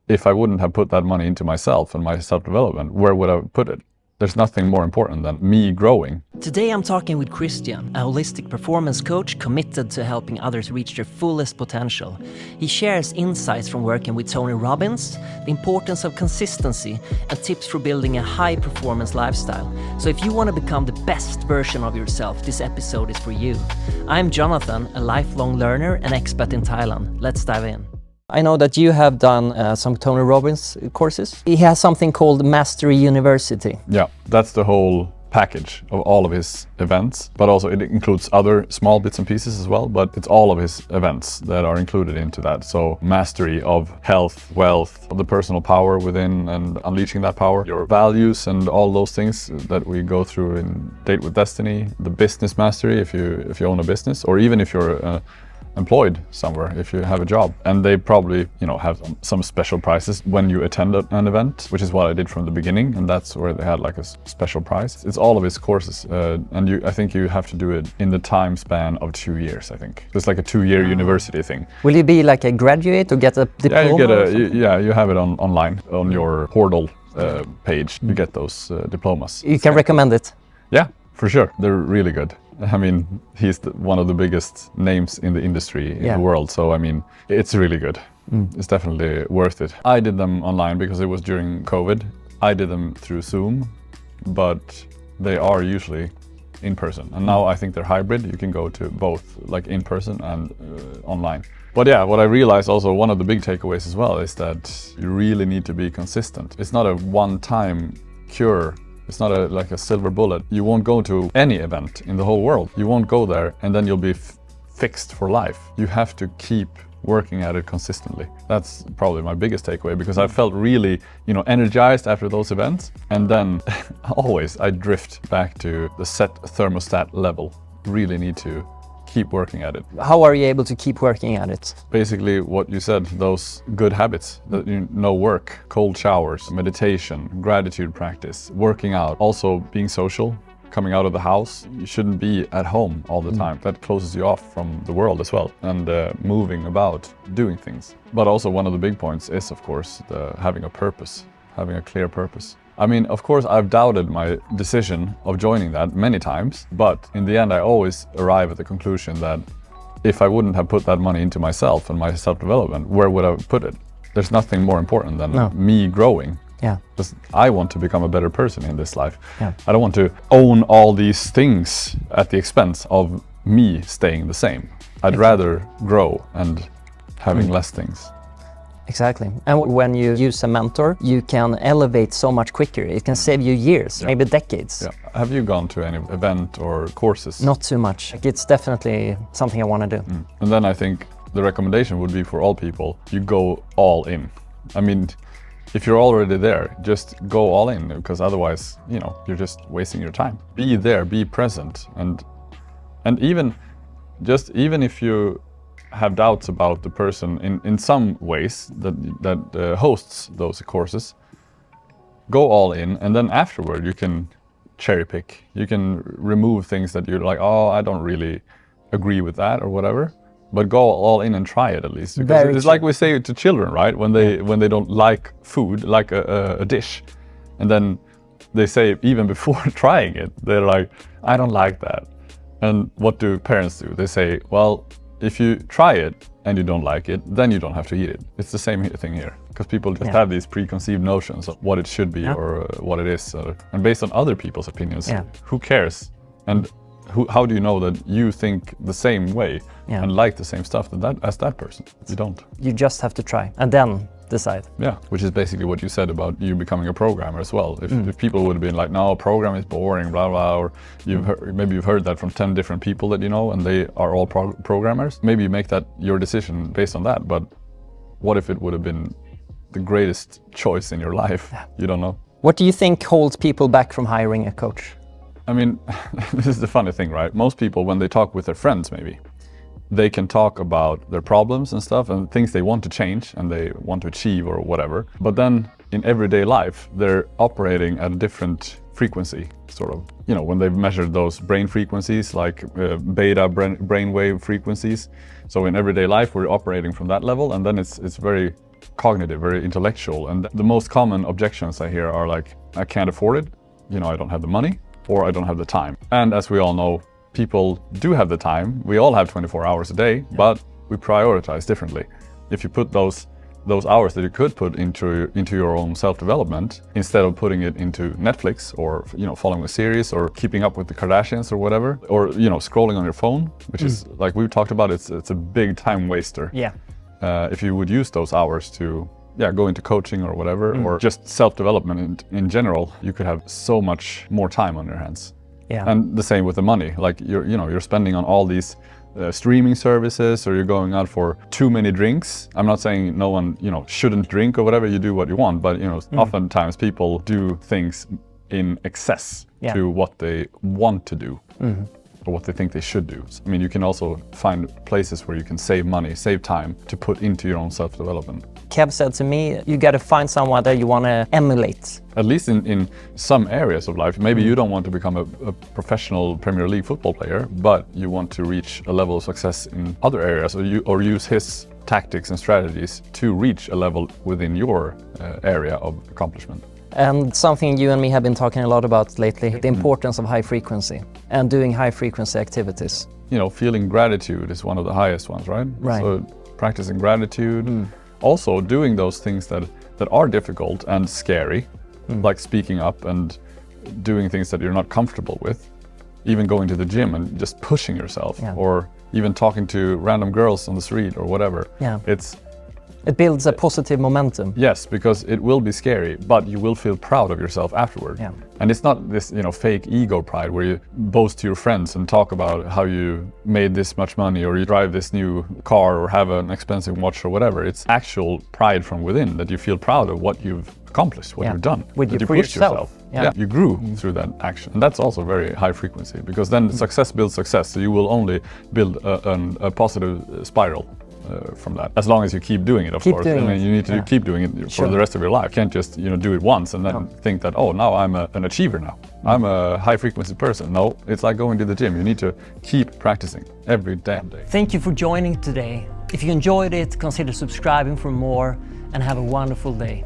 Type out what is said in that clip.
if I wouldn't have put that money into myself and my self-development, where would I put it? There's nothing more important than me growing. Today I'm talking with Christian, a holistic performance coach committed to helping others reach their fullest potential. He shares insights from working with Tony Robbins, the importance of consistency, and tips for building a high-performance lifestyle. So if you want to become the best version of yourself, this episode is for you. I'm Jonatan, a lifelong learner and expat in Thailand. Let's dive in. I know that you have done some Tony Robbins courses. He has something called Mastery University. Yeah, that's the whole package of all of his events, but also it includes other small bits and pieces as well, but it's all of his events that are included into that. So mastery of health, wealth, the personal power within and unleashing that power, your values and all those things that we go through in Date with Destiny, the business mastery if you own a business, or even if you're employed somewhere, if you have a job. And they probably, have some special prizes when you attend an event, which is what I did from the beginning, and that's where they had like a special prize. It's all of his courses, and I think you have to do it in the time span of 2 years, I think. So it's like a 2-year university thing. Will you be like a graduate or get a diploma? You have it online on your portal page. You get those diplomas. You can recommend it? Yeah, for sure. They're really good. I mean, he's one of the biggest names in the industry in the world. So, I mean, it's really good. It's definitely worth it. I did them online because it was during COVID. I did them through Zoom, but they are usually in person. And now I think they're hybrid. You can go to both, like in person and online. But yeah, what I realized also, one of the big takeaways as well, is that you really need to be consistent. It's not a one-time cure. It's not like a silver bullet. You won't go to any event in the whole world. You won't go there and then you'll be fixed for life. You have to keep working at it consistently. That's probably my biggest takeaway, because I felt really, energized after those events. And then always I drift back to the set thermostat level. Really need to keep working at it. How are you able to keep working at it? Basically what you said, those good habits that work, cold showers, meditation, gratitude practice, working out, also being social, coming out of the house. You shouldn't be at home all the time. That closes you off from the world as well, and moving about, doing things. But also one of the big points is, of course, having a purpose, having a clear purpose. I mean, of course, I've doubted my decision of joining that many times, but in the end, I always arrive at the conclusion that if I wouldn't have put that money into myself and my self-development, where would I put it? There's nothing more important than me growing. Yeah. Because I want to become a better person in this life. Yeah. I don't want to own all these things at the expense of me staying the same. I'd rather grow and having less things. Exactly. And when you use a mentor, you can elevate so much quicker. It can save you years, maybe decades. Yeah. Have you gone to any event or courses? Not too much. It's definitely something I want to do. And then I think the recommendation would be for all people, you go all in. I mean, if you're already there, just go all in, because otherwise, you're just wasting your time. Be there, be present. And even if you have doubts about the person in some ways that hosts those courses, go all in, and then afterward you can cherry pick. You can remove things that you're like, oh, I don't really agree with that or whatever, but go all in and try it at least. Because it's like we say to children, right? When they don't like food, like a dish, and then they say even before trying it, they're like, I don't like that. And what do parents do? They say, well, if you try it and you don't like it, then you don't have to eat it. It's the same thing here, because people just have these preconceived notions of what it should be or what it is. And based on other people's opinions, who cares? And how do you know that you think the same way and like the same stuff as that person? You don't. You just have to try and then decide. Yeah, which is basically what you said about you becoming a programmer as well. If people would have been like, no, program is boring, blah, blah, or maybe you've heard that from 10 different people that you know, and they are all programmers. Maybe you make that your decision based on that, but what if it would have been the greatest choice in your life? You don't know. What do you think holds people back from hiring a coach? I mean, this is the funny thing, right? Most people, when they talk with their friends, maybe, they can talk about their problems and stuff and things they want to change and they want to achieve or whatever. But then in everyday life, they're operating at a different frequency, sort of. When they've measured those brain frequencies, like beta brainwave frequencies. So in everyday life, we're operating from that level, and then it's very cognitive, very intellectual. And the most common objections I hear are like, I can't afford it, you know, I don't have the money, or I don't have the time. And as we all know, people do have the time. We all have 24 hours a day, but we prioritize differently. If you put those hours that you could put into your own self-development, instead of putting it into Netflix or, you know, following a series or keeping up with the Kardashians or whatever, or, you know, scrolling on your phone, which is, like we talked about, it's a big time waster. Yeah. If you would use those hours to go into coaching or whatever, or just self-development in general, you could have so much more time on your hands. Yeah. And the same with the money. Like you're spending on all these streaming services, or you're going out for too many drinks. I'm not saying no one, you know, shouldn't drink or whatever. You do what you want, but you know, oftentimes people do things in excess to what they want to do. Or what they think they should do. I mean, you can also find places where you can save money, save time to put into your own self-development. Kev said to me, you got to find someone that you want to emulate. At least in some areas of life. Maybe you don't want to become a professional Premier League football player, but you want to reach a level of success in other areas, or use his tactics and strategies to reach a level within your area of accomplishment. And something you and me have been talking a lot about lately, the importance of high frequency and doing high frequency activities. You know, feeling gratitude is one of the highest ones, right? Right. So practicing gratitude, also doing those things that are difficult and scary, like speaking up and doing things that you're not comfortable with, even going to the gym and just pushing yourself, or even talking to random girls on the street or whatever. Yeah. It builds a positive momentum. Yes, because it will be scary, but you will feel proud of yourself afterward. Yeah. And it's not this, you know, fake ego pride where you boast to your friends and talk about how you made this much money, or you drive this new car, or have an expensive watch or whatever. It's actual pride from within, that you feel proud of what you've accomplished, what you've done. That you pushed yourself. You grew through that action. And that's also very high frequency, because then success builds success. So you will only build a positive spiral. From that, as long as you keep doing it, of course. I mean, you need to keep doing it for the rest of your life. You can't just, you know, do it once and then think that, oh, now I'm an achiever now. I'm a high frequency person. No, it's like going to the gym. You need to keep practicing every damn day. Thank you for joining today. If you enjoyed it, consider subscribing for more, and have a wonderful day.